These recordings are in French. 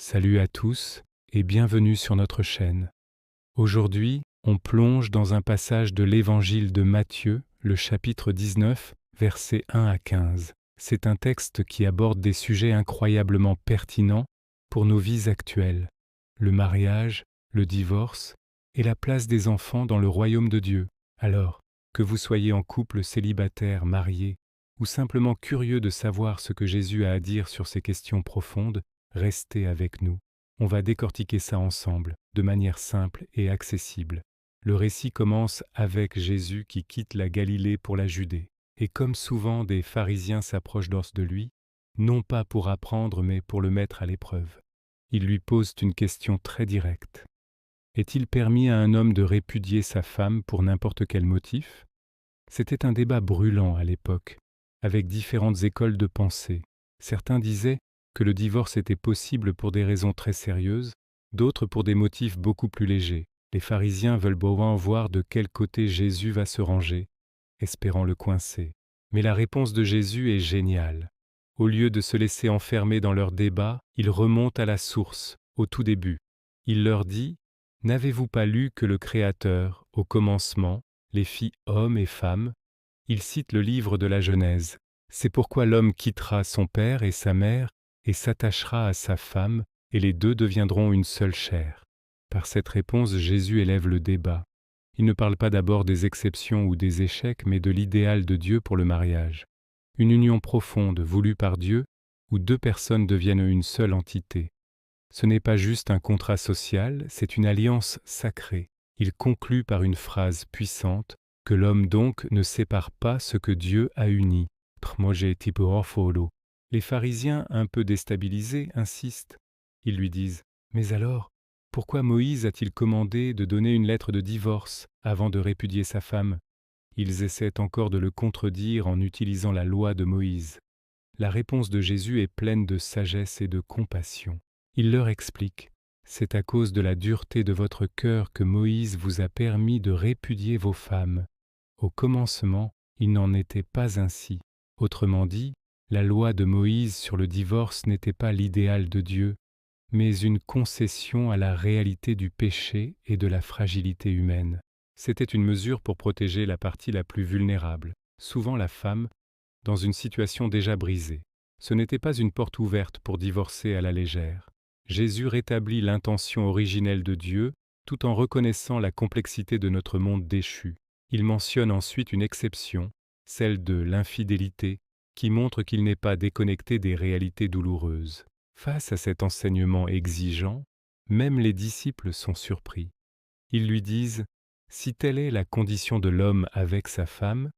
Salut à tous et bienvenue sur notre chaîne. Aujourd'hui, on plonge dans un passage de l'Évangile de Matthieu, le chapitre 19, versets 1 à 15. C'est un texte qui aborde des sujets incroyablement pertinents pour nos vies actuelles. Le mariage, le divorce et la place des enfants dans le royaume de Dieu. Alors, que vous soyez en couple célibataire, marié, ou simplement curieux de savoir ce que Jésus a à dire sur ces questions profondes, restez avec nous. On va décortiquer ça ensemble, de manière simple et accessible. Le récit commence avec Jésus qui quitte la Galilée pour la Judée. Et comme souvent, des pharisiens s'approchent de lui, non pas pour apprendre, mais pour le mettre à l'épreuve. Ils lui posent une question très directe. Est-il permis à un homme de répudier sa femme pour n'importe quel motif? C'était un débat brûlant à l'époque, avec différentes écoles de pensée. Certains disaient que le divorce était possible pour des raisons très sérieuses, d'autres pour des motifs beaucoup plus légers. Les pharisiens veulent bien voir de quel côté Jésus va se ranger, espérant le coincer. Mais la réponse de Jésus est géniale. Au lieu de se laisser enfermer dans leur débat, il remonte à la source, au tout début. Il leur dit « N'avez-vous pas lu que le Créateur, au commencement, les fit hommes et femmes ?» Il cite le livre de la Genèse. C'est pourquoi l'homme quittera son père et sa mère et s'attachera à sa femme, et les deux deviendront une seule chair. Par cette réponse, Jésus élève le débat. Il ne parle pas d'abord des exceptions ou des échecs, mais de l'idéal de Dieu pour le mariage. Une union profonde, voulue par Dieu, où deux personnes deviennent une seule entité. Ce n'est pas juste un contrat social, c'est une alliance sacrée. Il conclut par une phrase puissante, que l'homme donc ne sépare pas ce que Dieu a uni. Les pharisiens, un peu déstabilisés, insistent. Ils lui disent « Mais alors, pourquoi Moïse a-t-il commandé de donner une lettre de divorce avant de répudier sa femme ?» Ils essaient encore de le contredire en utilisant la loi de Moïse. La réponse de Jésus est pleine de sagesse et de compassion. Il leur explique « C'est à cause de la dureté de votre cœur que Moïse vous a permis de répudier vos femmes. Au commencement, il n'en était pas ainsi. Autrement dit, la loi de Moïse sur le divorce n'était pas l'idéal de Dieu, mais une concession à la réalité du péché et de la fragilité humaine. C'était une mesure pour protéger la partie la plus vulnérable, souvent la femme, dans une situation déjà brisée. Ce n'était pas une porte ouverte pour divorcer à la légère. Jésus rétablit l'intention originelle de Dieu tout en reconnaissant la complexité de notre monde déchu. Il mentionne ensuite une exception, celle de l'infidélité, qui montre qu'il n'est pas déconnecté des réalités douloureuses. Face à cet enseignement exigeant, même les disciples sont surpris. Ils lui disent « Si telle est la condition de l'homme avec sa femme,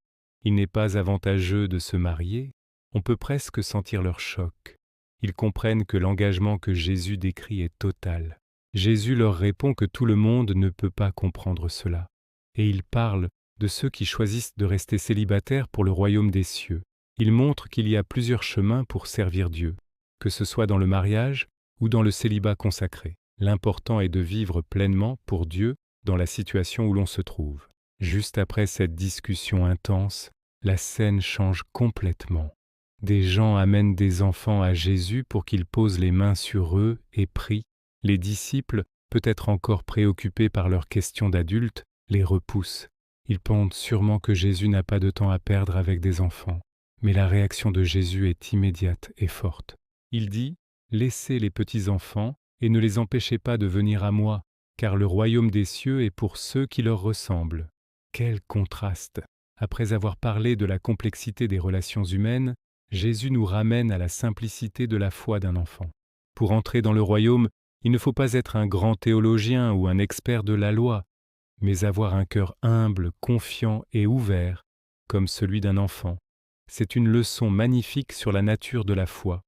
il n'est pas avantageux de se marier », on peut presque sentir leur choc. Ils comprennent que l'engagement que Jésus décrit est total. Jésus leur répond que tout le monde ne peut pas comprendre cela. Et il parle de ceux qui choisissent de rester célibataires pour le royaume des cieux. Il montre qu'il y a plusieurs chemins pour servir Dieu, que ce soit dans le mariage ou dans le célibat consacré. L'important est de vivre pleinement pour Dieu dans la situation où l'on se trouve. Juste après cette discussion intense, la scène change complètement. Des gens amènent des enfants à Jésus pour qu'il pose les mains sur eux et prie. Les disciples, peut-être encore préoccupés par leurs questions d'adultes, les repoussent. Ils pensent sûrement que Jésus n'a pas de temps à perdre avec des enfants. Mais la réaction de Jésus est immédiate et forte. Il dit « Laissez les petits-enfants et ne les empêchez pas de venir à moi, car le royaume des cieux est pour ceux qui leur ressemblent. » Quel contraste! Après avoir parlé de la complexité des relations humaines, Jésus nous ramène à la simplicité de la foi d'un enfant. Pour entrer dans le royaume, il ne faut pas être un grand théologien ou un expert de la loi, mais avoir un cœur humble, confiant et ouvert, comme celui d'un enfant. C'est une leçon magnifique sur la nature de la foi.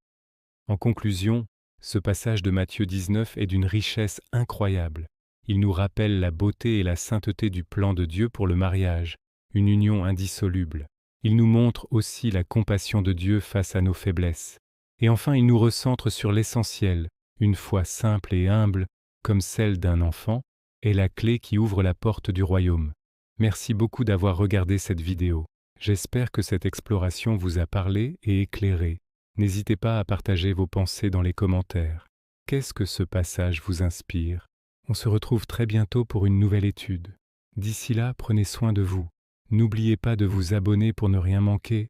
En conclusion, ce passage de Matthieu 19 est d'une richesse incroyable. Il nous rappelle la beauté et la sainteté du plan de Dieu pour le mariage, une union indissoluble. Il nous montre aussi la compassion de Dieu face à nos faiblesses. Et enfin, il nous recentre sur l'essentiel. Une foi simple et humble, comme celle d'un enfant, est la clé qui ouvre la porte du royaume. Merci beaucoup d'avoir regardé cette vidéo. J'espère que cette exploration vous a parlé et éclairé. N'hésitez pas à partager vos pensées dans les commentaires. Qu'est-ce que ce passage vous inspire? On se retrouve très bientôt pour une nouvelle étude. D'ici là, prenez soin de vous. N'oubliez pas de vous abonner pour ne rien manquer